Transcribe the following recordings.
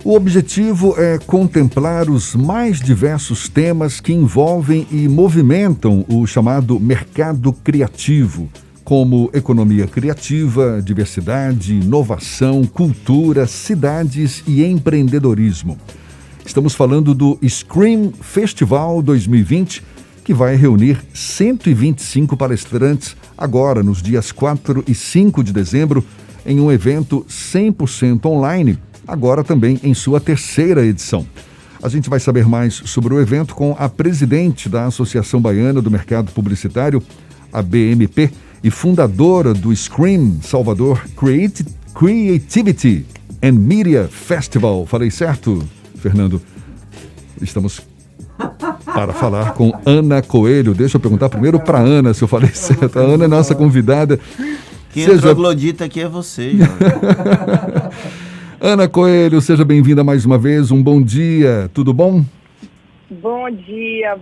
O objetivo é contemplar os mais diversos temas que envolvem e movimentam o chamado mercado criativo, como economia criativa, diversidade, inovação, cultura, cidades e empreendedorismo. Estamos falando do Scream Festival 2020, que vai reunir 125 palestrantes agora nos dias 4 e 5 de dezembro, em um evento 100% online, agora também em sua terceira edição. A gente vai saber mais sobre o evento com a presidente da Associação Baiana do Mercado Publicitário, a BMP, e fundadora do Scream Salvador Creativity and Media Festival. Falei certo, Fernando? Estamos para falar com Ana Coelho. Deixa eu perguntar primeiro para Ana se eu falei certo. A Ana é nossa convidada. Quem é troglodita aqui é você, Ana Coelho, seja bem-vinda mais uma vez. Um bom dia, tudo bom? Bom dia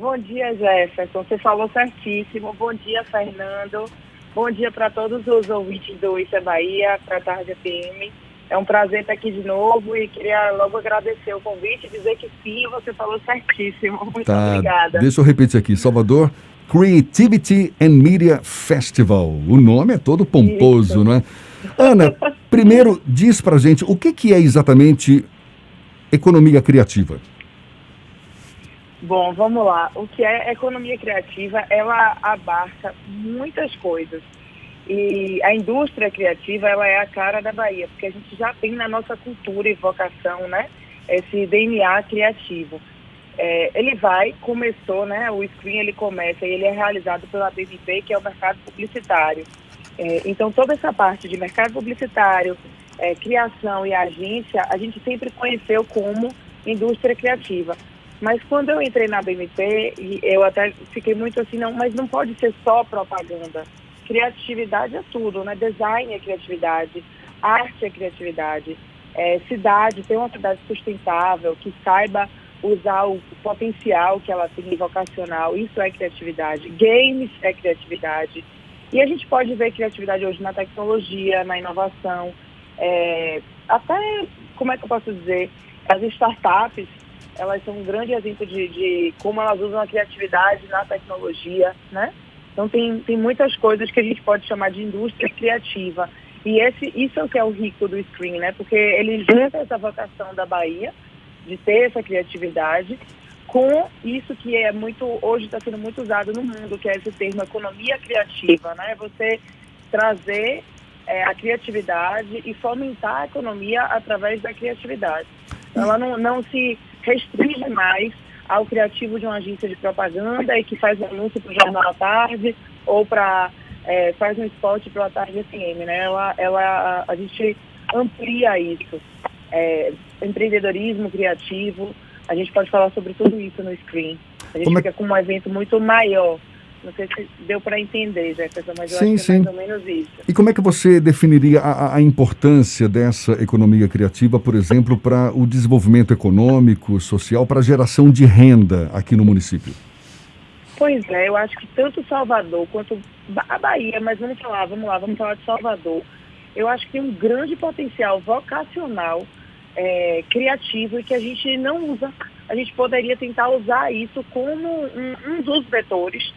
Jefferson, você falou certíssimo. Bom dia, Fernando. Bom dia para todos os ouvintes do Isso é Bahia, para a Tarde FM. É um prazer estar aqui de novo e queria logo agradecer o convite e dizer que sim, você falou certíssimo. Muito obrigada. Deixa eu repetir aqui, Salvador Creativity and Media Festival. O nome é todo pomposo, isso, não é? Ana, primeiro diz pra gente o que é exatamente economia criativa? Bom, vamos lá. O que é economia criativa? Ela abarca muitas coisas. E a indústria criativa, ela é a cara da Bahia, porque a gente já tem na nossa cultura e vocação, né, esse DNA criativo. Começou, né, o Screen, ele começa e ele é realizado pela BMP, que é o mercado publicitário. Então, toda essa parte de mercado publicitário, criação e agência, a gente sempre conheceu como indústria criativa. Mas quando eu entrei na BMP, eu até fiquei muito assim, não, mas não pode ser só propaganda. Criatividade é tudo, né? Design é criatividade, arte é criatividade, ter uma cidade sustentável, que saiba usar o potencial que ela tem vocacional, isso é criatividade. Games é criatividade. E a gente pode ver criatividade hoje na tecnologia, na inovação, até, como é que eu posso dizer, as startups, elas são um grande exemplo de como elas usam a criatividade na tecnologia, né? Então tem muitas coisas que a gente pode chamar de indústria criativa. E isso é o que é o rico do Screen, né? Porque ele junta essa vocação da Bahia, de ter essa criatividade, com isso que hoje está sendo muito usado no mundo, que é esse termo economia criativa, né? Você trazer a criatividade e fomentar a economia através da criatividade. Ela não se restringe mais ao criativo de uma agência de propaganda e que faz um anúncio para o Jornal à Tarde ou faz um spot para a Tarde FM, né? A gente amplia isso. Empreendedorismo criativo, a gente pode falar sobre tudo isso no Screen. A gente fica com um evento muito maior. Não sei se deu para entender, Jefferson, mas eu acho que é mais ou menos isso. E como é que você definiria a importância dessa economia criativa, por exemplo, para o desenvolvimento econômico, social, para a geração de renda aqui no município? Pois é, eu acho que tanto Salvador quanto a Bahia, mas vamos falar de Salvador. Eu acho que tem um grande potencial vocacional, criativo, e que a gente não usa. A gente poderia tentar usar isso como um dos vetores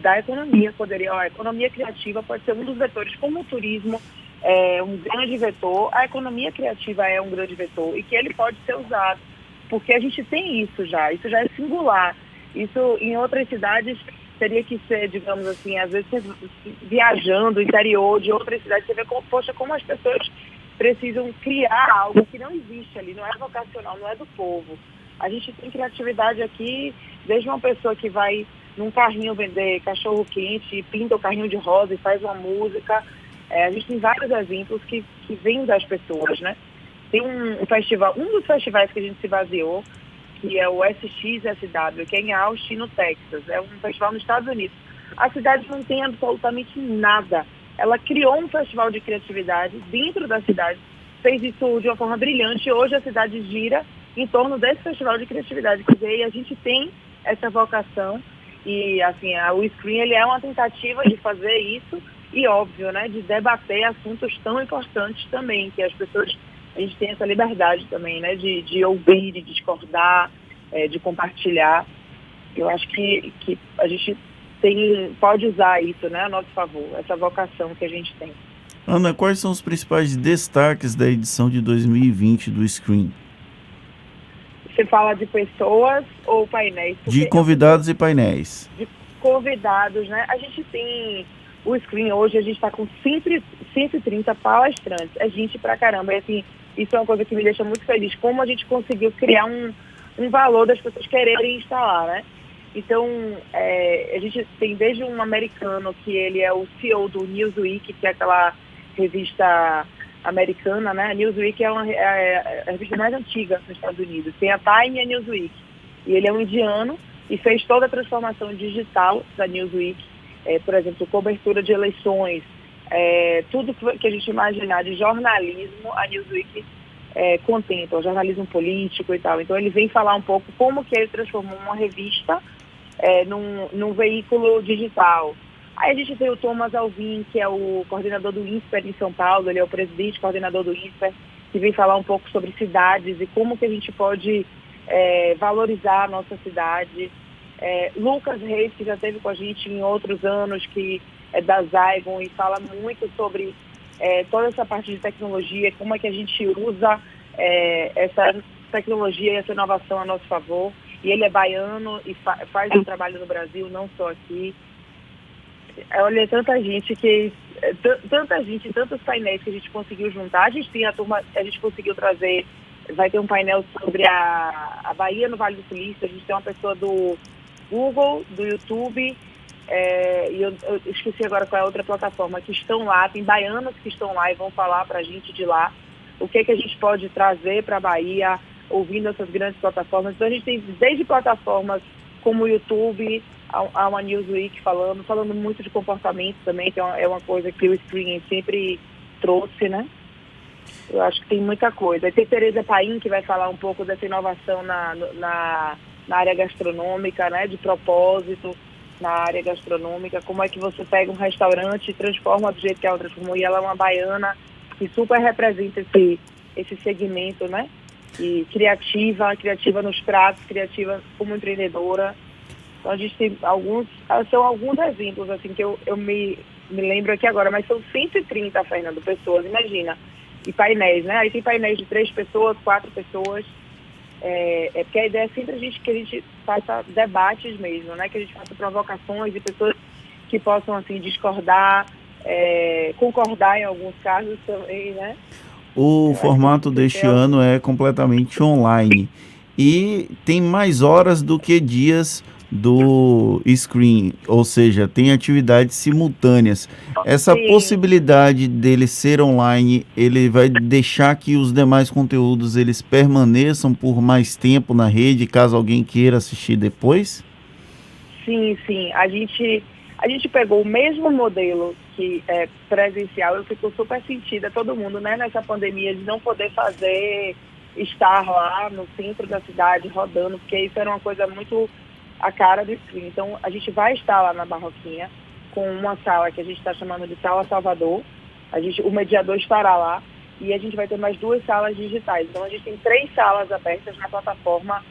da economia. A economia criativa pode ser um dos vetores, como o turismo é um grande vetor, a economia criativa é um grande vetor, e que ele pode ser usado, porque a gente tem isso já é singular. Isso em outras cidades teria que ser, digamos assim, às vezes viajando, interior de outras cidades, você vê como as pessoas precisam criar algo que não existe ali, não é vocacional, não é do povo. A gente tem criatividade aqui, desde uma pessoa que vai num carrinho vender cachorro quente e pinta o carrinho de rosa e faz uma música. A gente tem vários exemplos que vêm das pessoas, né? Tem um festival, um dos festivais que a gente se baseou, que é o SXSW, que é em Austin, no Texas. É um festival nos Estados Unidos. A cidade não tem absolutamente nada. Ela criou um festival de criatividade dentro da cidade, fez isso de uma forma brilhante, e hoje a cidade gira em torno desse festival de criatividade. Quer dizer, a gente tem essa vocação e, assim, o Screen, ele é uma tentativa de fazer isso e, óbvio, né, de debater assuntos tão importantes também, que as pessoas a gente tem essa liberdade também, né, de ouvir, de discordar, de compartilhar. Eu acho que a gente pode usar isso, né, a nosso favor, essa vocação que a gente tem. Ana, quais são os principais destaques da edição de 2020 do Screen? Você fala de pessoas ou painéis? De convidados e painéis. De convidados, né? A gente tem o Screen hoje, a gente está com 130 palestrantes. É gente pra caramba. E assim, isso é uma coisa que me deixa muito feliz. Como a gente conseguiu criar um valor das pessoas quererem estar lá, né? Então, a gente tem desde um americano, que ele é o CEO do Newsweek, que é aquela revista americana, né? A Newsweek é a revista mais antiga nos Estados Unidos. Tem a Time e a Newsweek. E ele é um indiano e fez toda a transformação digital da Newsweek. Por exemplo, cobertura de eleições, tudo que a gente imaginar de jornalismo, a Newsweek contempla, o jornalismo político e tal. Então ele vem falar um pouco como que ele transformou uma revista num veículo digital. Aí a gente tem o Thomas Alvim, que é o coordenador do INSPER em São Paulo, ele é o presidente coordenador do INSPER, que vem falar um pouco sobre cidades e como que a gente pode valorizar a nossa cidade. Lucas Reis, que já esteve com a gente em outros anos, que é da Zygon e fala muito sobre toda essa parte de tecnologia, como é que a gente usa essa tecnologia e essa inovação a nosso favor. E ele é baiano e faz um trabalho no Brasil, não só aqui. Olha, tanta gente, tantos painéis que a gente conseguiu juntar. A gente tem a turma, a gente conseguiu trazer, vai ter um painel sobre a Bahia no Vale do Silício. A gente tem uma pessoa do Google, do YouTube, e eu esqueci agora qual é a outra plataforma, que estão lá, tem baianos que estão lá e vão falar para a gente de lá o que a gente pode trazer para a Bahia, ouvindo essas grandes plataformas. Então a gente tem desde plataformas como o YouTube, a uma Newsweek falando muito de comportamento também, que é uma coisa que o Screen sempre trouxe, né? Eu acho que tem muita coisa. Aí tem Tereza Paim, que vai falar um pouco dessa inovação na área gastronômica, né? De propósito na área gastronômica. Como é que você pega um restaurante e transforma do jeito que ela transformou. E ela é uma baiana que super representa esse segmento, né? E criativa nos pratos, criativa como empreendedora. Então a gente tem são alguns exemplos assim que eu me lembro aqui agora, mas são 130, Fernando, pessoas, imagina. E painéis, né? Aí tem painéis de 3 pessoas, 4 pessoas. Porque a ideia é sempre que a gente faça debates mesmo, né? Que a gente faça provocações de pessoas que possam assim discordar, concordar em alguns casos também, né? O formato deste ano é completamente online e tem mais horas do que dias do Screen, ou seja, tem atividades simultâneas. Essa Sim. possibilidade dele ser online, ele vai deixar que os demais conteúdos eles permaneçam por mais tempo na rede, caso alguém queira assistir depois? Sim. A gente pegou o mesmo modelo que é presencial. Eu fico super sentida, todo mundo, né, nessa pandemia, de não poder estar lá no centro da cidade rodando, porque isso era uma coisa muito a cara do Screen. Então, a gente vai estar lá na Barroquinha com uma sala que a gente está chamando de Sala Salvador. O mediador estará lá e a gente vai ter mais 2 salas digitais. Então, a gente tem 3 salas abertas na plataforma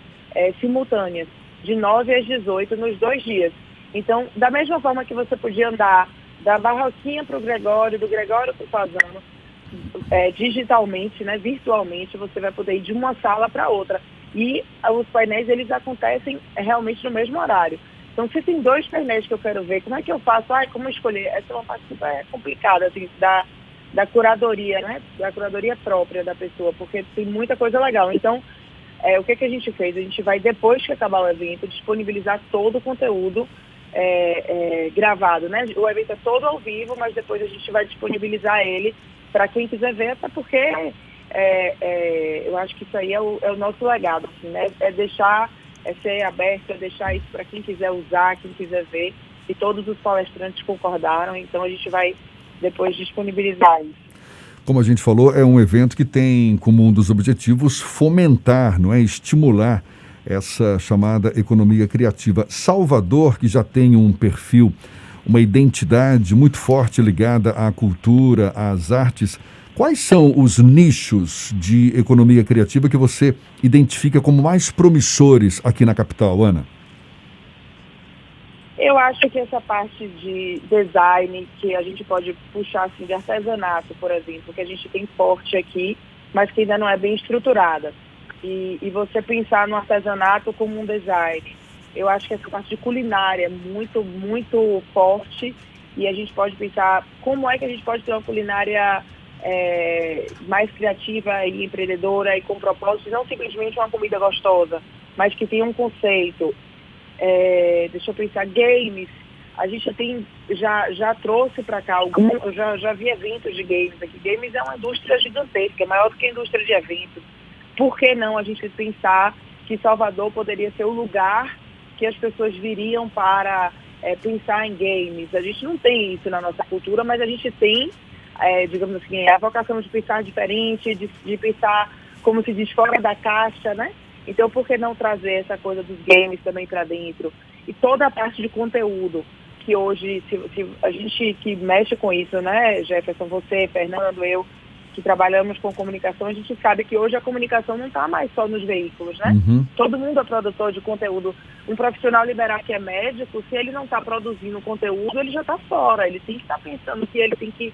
simultâneas, de 9 às 18 nos 2 dias. Então, da mesma forma que você podia andar da Barroquinha para o Gregório, do Gregório para o Fazano, digitalmente, né, virtualmente, você vai poder ir de uma sala para outra. E os painéis, eles acontecem realmente no mesmo horário. Então, se tem 2 painéis que eu quero ver, como é que eu faço? Como escolher? Essa é uma parte super complicada, assim, da curadoria, né? Da curadoria própria da pessoa, porque tem muita coisa legal. Então, o que a gente fez? A gente vai, depois que acabar o evento, disponibilizar todo o conteúdo gravado, né? O evento é todo ao vivo, mas depois a gente vai disponibilizar ele para quem quiser ver, até porque eu acho que isso aí é o nosso legado, assim, né? Ser aberto, deixar isso para quem quiser usar, quem quiser ver, e todos os palestrantes concordaram, então a gente vai depois disponibilizar isso. Como a gente falou, é um evento que tem como um dos objetivos fomentar, não é, estimular essa chamada economia criativa. Salvador, que já tem um perfil, uma identidade muito forte ligada à cultura, às artes, Quais são os nichos de economia criativa que você identifica como mais promissores aqui na capital, Ana? Eu acho que essa parte de design, que a gente pode puxar assim, de artesanato, por exemplo, que a gente tem forte aqui, mas que ainda não é bem estruturada. E você pensar no artesanato como um design. Eu acho que essa parte de culinária é muito, muito forte, e a gente pode pensar como é que a gente pode ter uma culinária mais criativa e empreendedora e com propósito, não simplesmente uma comida gostosa, mas que tenha um conceito. Deixa eu pensar, games, a gente já trouxe para cá, eu já vi eventos de games aqui. Games é uma indústria gigantesca, é maior do que a indústria de eventos. Por que não a gente pensar que Salvador poderia ser o lugar que as pessoas viriam para pensar em games? A gente não tem isso na nossa cultura, mas a gente tem, digamos assim, a vocação de pensar diferente, de pensar, como se diz, fora da caixa, né? Então, por que não trazer essa coisa dos games também para dentro? E toda a parte de conteúdo, que hoje, se a gente que mexe com isso, né, Jefferson, você, Fernando, eu, que trabalhamos com comunicação, a gente sabe que hoje a comunicação não está mais só nos veículos, né? Uhum. Todo mundo é produtor de conteúdo. Um profissional liberal que é médico, se ele não está produzindo conteúdo, ele já está fora. Ele tem que estar pensando que ele tem que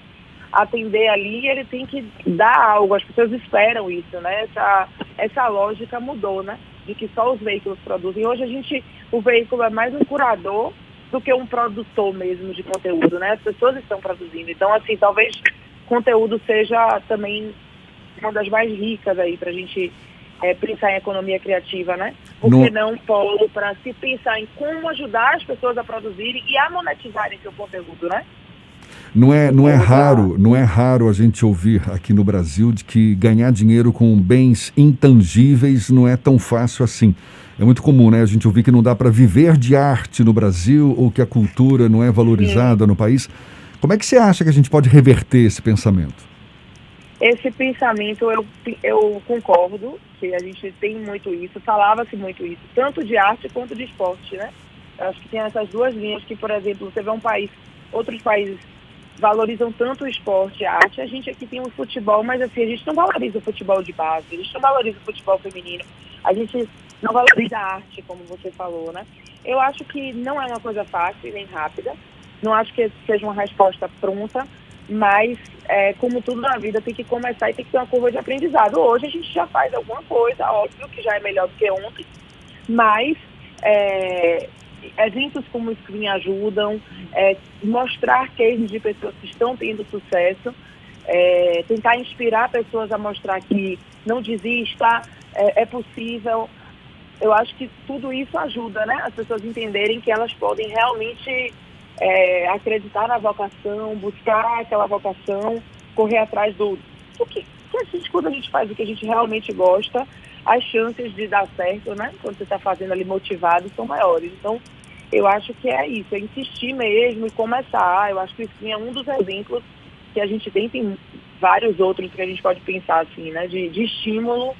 atender ali, ele tem que dar algo. As pessoas esperam isso, né? Essa lógica mudou, né? De que só os veículos produzem. Hoje o veículo é mais um curador do que um produtor mesmo de conteúdo, né? As pessoas estão produzindo. Então, assim, talvez conteúdo seja também uma das mais ricas aí para a gente pensar em economia criativa, né? Por que não polo para se pensar em como ajudar as pessoas a produzirem e a monetizarem seu conteúdo, né? Não é raro a gente ouvir aqui no Brasil de que ganhar dinheiro com bens intangíveis não é tão fácil assim. É muito comum, né? A gente ouvir que não dá para viver de arte no Brasil ou que a cultura não é valorizada no país. Como é que você acha que a gente pode reverter esse pensamento? Esse pensamento, eu concordo que a gente tem muito isso, falava-se muito isso, tanto de arte quanto de esporte, né? Eu acho que tem essas duas linhas que, por exemplo, você vê outros países valorizam tanto o esporte e a arte. A gente aqui tem um futebol, mas assim, a gente não valoriza o futebol de base, a gente não valoriza o futebol feminino, a gente não valoriza a arte, como você falou, né? Eu acho que não é uma coisa fácil nem rápida, não acho que seja uma resposta pronta, mas como tudo na vida tem que começar e tem que ter uma curva de aprendizado. Hoje a gente já faz alguma coisa, óbvio que já é melhor do que ontem, mas eventos como o Screen ajudam, mostrar cases de pessoas que estão tendo sucesso, tentar inspirar pessoas a mostrar que não desista, é possível. Eu acho que tudo isso ajuda, né? As pessoas entenderem que elas podem realmente acreditar na vocação, buscar aquela vocação, correr atrás do que quando a gente faz o que a gente realmente gosta, as chances de dar certo, né? Quando você está fazendo ali motivado, são maiores. Então, eu acho que é isso, é insistir mesmo e começar. Eu acho que isso é um dos exemplos que a gente tem vários outros que a gente pode pensar assim, né? De estímulo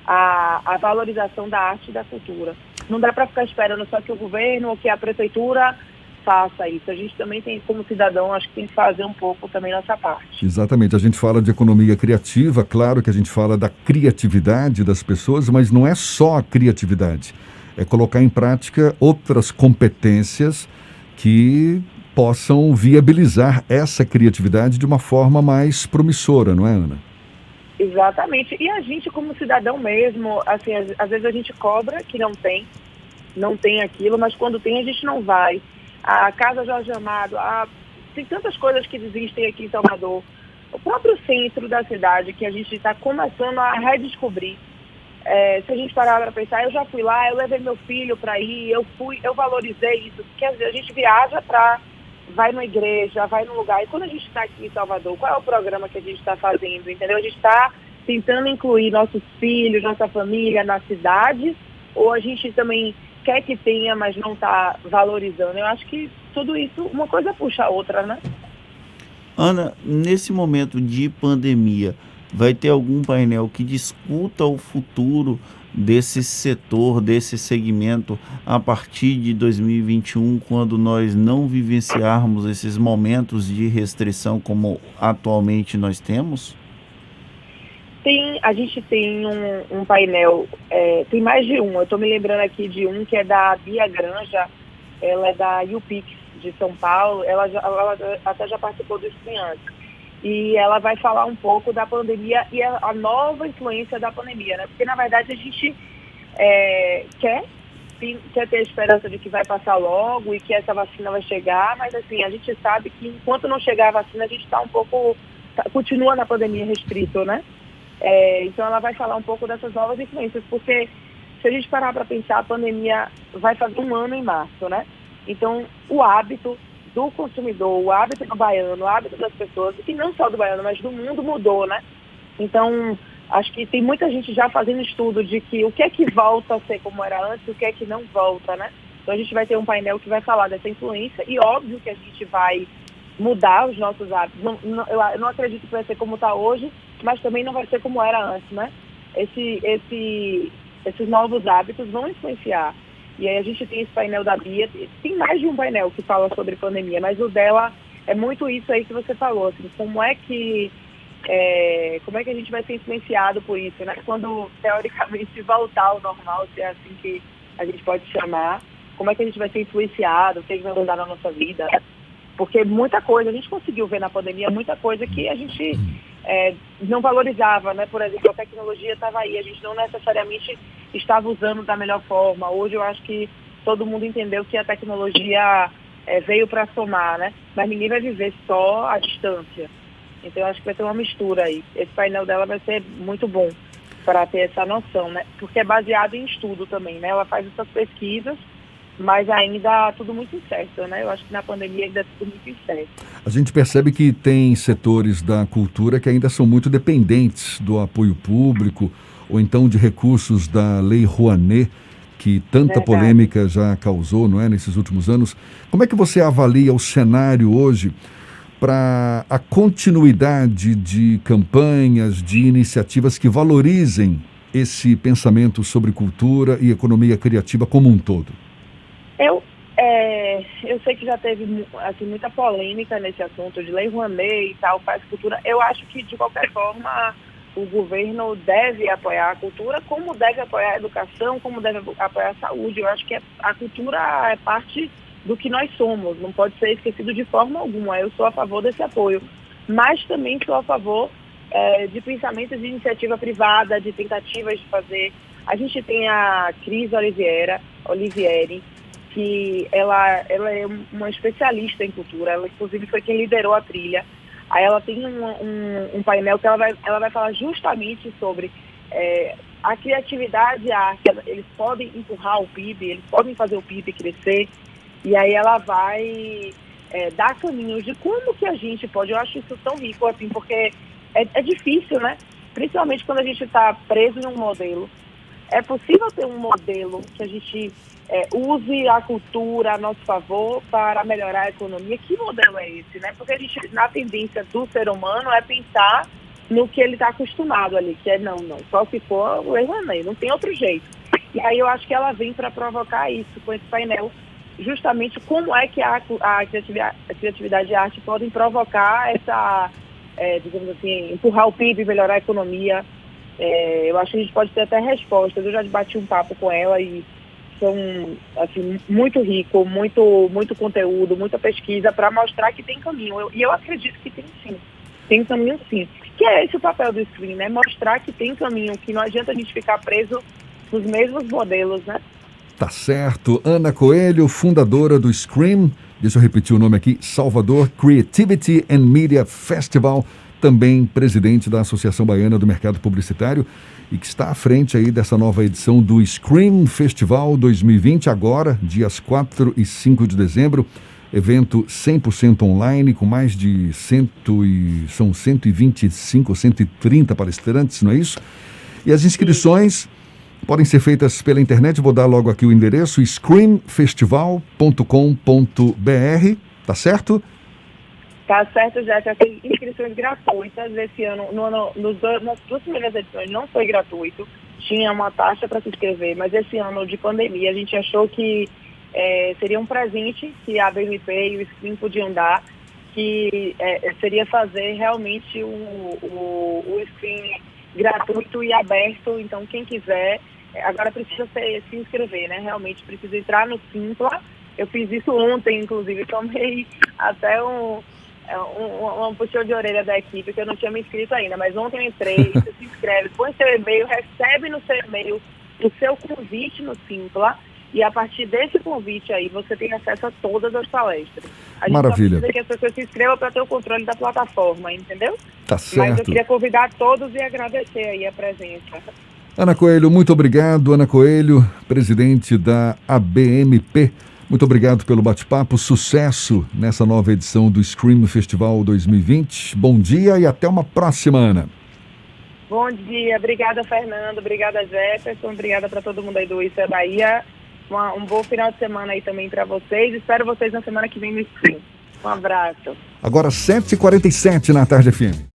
à valorização da arte e da cultura. Não dá para ficar esperando só que o governo ou que a prefeitura faça isso. A gente também tem, como cidadão, acho que tem que fazer um pouco também nossa parte. Exatamente. A gente fala de economia criativa, claro que a gente fala da criatividade das pessoas, mas não é só a criatividade. É colocar em prática outras competências que possam viabilizar essa criatividade de uma forma mais promissora, não é, Ana? Exatamente. E a gente, como cidadão mesmo, assim, às vezes a gente cobra que não tem aquilo, mas quando tem a gente não vai. A Casa Jorge Amado, tem tantas coisas que existem aqui em Salvador. O próprio centro da cidade, que a gente está começando a redescobrir. Se a gente parar para pensar, eu já fui lá, eu levei meu filho para ir, eu valorizei isso. Quer dizer, a gente viaja vai numa igreja, vai num lugar. E quando a gente está aqui em Salvador, qual é o programa que a gente está fazendo, entendeu? A gente está tentando incluir nossos filhos, nossa família na cidade, ou a gente também quer que tenha, mas não está valorizando. Eu acho que tudo isso, uma coisa puxa a outra, né? Ana, nesse momento de pandemia, vai ter algum painel que discuta o futuro desse setor, desse segmento, a partir de 2021, quando nós não vivenciarmos esses momentos de restrição como atualmente nós temos? A gente tem um painel, tem mais de um. Eu estou me lembrando aqui de um que é da Bia Granja, ela é da UPix de São Paulo, ela até já participou do Screen antes. E ela vai falar um pouco da pandemia e a nova influência da pandemia, né? Porque, na verdade, a gente quer ter a esperança de que vai passar logo e que essa vacina vai chegar, mas, assim, a gente sabe que enquanto não chegar a vacina, a gente está um pouco... continua na pandemia restrito, né? Então, ela vai falar um pouco dessas novas influências, porque se a gente parar para pensar, a pandemia vai fazer 1 ano em março, né? Então, o hábito do consumidor, o hábito do baiano, o hábito das pessoas, e não só do baiano, mas do mundo mudou, né? Então, acho que tem muita gente já fazendo estudo de que o que é que volta a ser como era antes, o que é que não volta, né? Então, a gente vai ter um painel que vai falar dessa influência e óbvio que a gente vai mudar os nossos hábitos. Eu não acredito que vai ser como está hoje, mas também não vai ser como era antes, né? Esses novos hábitos vão influenciar. E aí a gente tem esse painel da Bia, tem mais de um painel que fala sobre pandemia, mas o dela é muito isso aí que você falou, assim, como é que a gente vai ser influenciado por isso, né? Quando, teoricamente, voltar ao normal, se é assim que a gente pode chamar, como é que a gente vai ser influenciado, o que vai mudar na nossa vida, né? Porque muita coisa, a gente conseguiu ver na pandemia, muita coisa que a gente não valorizava, né? Por exemplo, a tecnologia estava aí, a gente não necessariamente estava usando da melhor forma. Hoje eu acho que todo mundo entendeu que a tecnologia veio para somar, né? Mas ninguém vai viver só à distância. Então eu acho que vai ter uma mistura aí. Esse painel dela vai ser muito bom para ter essa noção, né? Porque é baseado em estudo também, né? Ela faz essas pesquisas, mas ainda tudo muito incerto, né? Eu acho que na pandemia ainda é tudo muito incerto. A gente percebe que tem setores da cultura que ainda são muito dependentes do apoio público ou então de recursos da Lei Rouanet, que tanta Verdade. polêmica já causou, não é, nesses últimos anos. Como é que você avalia o cenário hoje para a continuidade de campanhas, de iniciativas que valorizem esse pensamento sobre cultura e economia criativa como um todo? Eu sei que já teve assim, muita polêmica nesse assunto de Lei Rouanet e tal, faz cultura. Eu acho que, de qualquer forma, o governo deve apoiar a cultura, como deve apoiar a educação, como deve apoiar a saúde. Eu acho que a cultura é parte do que nós somos, não pode ser esquecido de forma alguma. Eu sou a favor desse apoio, mas também sou a favor de pensamentos de iniciativa privada, de tentativas de fazer. A gente tem a Cris Olivieri, que ela é uma especialista em cultura, ela inclusive foi quem liderou a trilha. Aí ela tem um painel que ela vai falar justamente sobre a criatividade e a arte. Eles podem empurrar o PIB, eles podem fazer o PIB crescer, e aí ela vai dar caminhos de como que a gente pode. Eu acho isso tão rico, assim, porque é difícil, né? Principalmente quando a gente está preso em um modelo. É possível ter um modelo que a gente use a cultura a nosso favor para melhorar a economia. Que modelo é esse, né? Porque a gente, na tendência do ser humano, é pensar no que ele está acostumado ali, que é não, só se for o Rouanet, não tem outro jeito. E aí eu acho que ela vem para provocar isso com esse painel, justamente como é que a criatividade e a arte podem provocar essa, digamos assim, empurrar o PIB, melhorar a economia. Eu acho que a gente pode ter até respostas. Eu já bati um papo com ela e são assim, muito rico, muito conteúdo, muita pesquisa para mostrar que tem caminho. E eu acredito que tem sim. Tem caminho sim. Que é esse o papel do Screen, né? Mostrar que tem caminho, que não adianta a gente ficar preso nos mesmos modelos, né? Tá certo. Ana Coelho, fundadora do Scream, deixa eu repetir o nome aqui, Salvador Creativity and Media Festival, também presidente da Associação Baiana do Mercado Publicitário e que está à frente aí dessa nova edição do Scream Festival 2020, agora, dias 4 e 5 de dezembro, evento 100% online, com mais de 125, 130 palestrantes, não é isso? E as inscrições podem ser feitas pela internet, vou dar logo aqui o endereço, screamfestival.com.br, tá certo? Tá certo, já tem inscrições gratuitas esse ano. Nas duas primeiras edições não foi gratuito, tinha uma taxa para se inscrever, mas esse ano de pandemia a gente achou que seria um presente que a BMP e o Screen podiam dar, que seria fazer realmente o Screen gratuito e aberto, então quem quiser, agora precisa se inscrever, né? Realmente precisa entrar no Simpla. Eu fiz isso ontem, inclusive, tomei até um puxão de orelha da equipe, que eu não tinha me inscrito ainda, mas ontem eu entrei, você se inscreve, põe seu e-mail, recebe no seu e-mail o seu convite no Simpla, e a partir desse convite aí, você tem acesso a todas as palestras. A gente Maravilha. só precisa que as pessoas se inscrevam para ter o controle da plataforma, entendeu? Tá Mas eu certo. queria convidar todos e agradecer aí a presença. Ana Coelho, muito obrigado. Ana Coelho, presidente da ABMP. Muito obrigado pelo bate-papo. Sucesso nessa nova edição do Scream Festival 2020. Bom dia e até uma próxima, Ana. Bom dia. Obrigada, Fernando. Obrigada, Jefferson. Obrigada para todo mundo aí do Isso é Bahia. Um bom final de semana aí também para vocês. Espero vocês na semana que vem no Scream. Um abraço. Agora 7h47 na Tarde FM.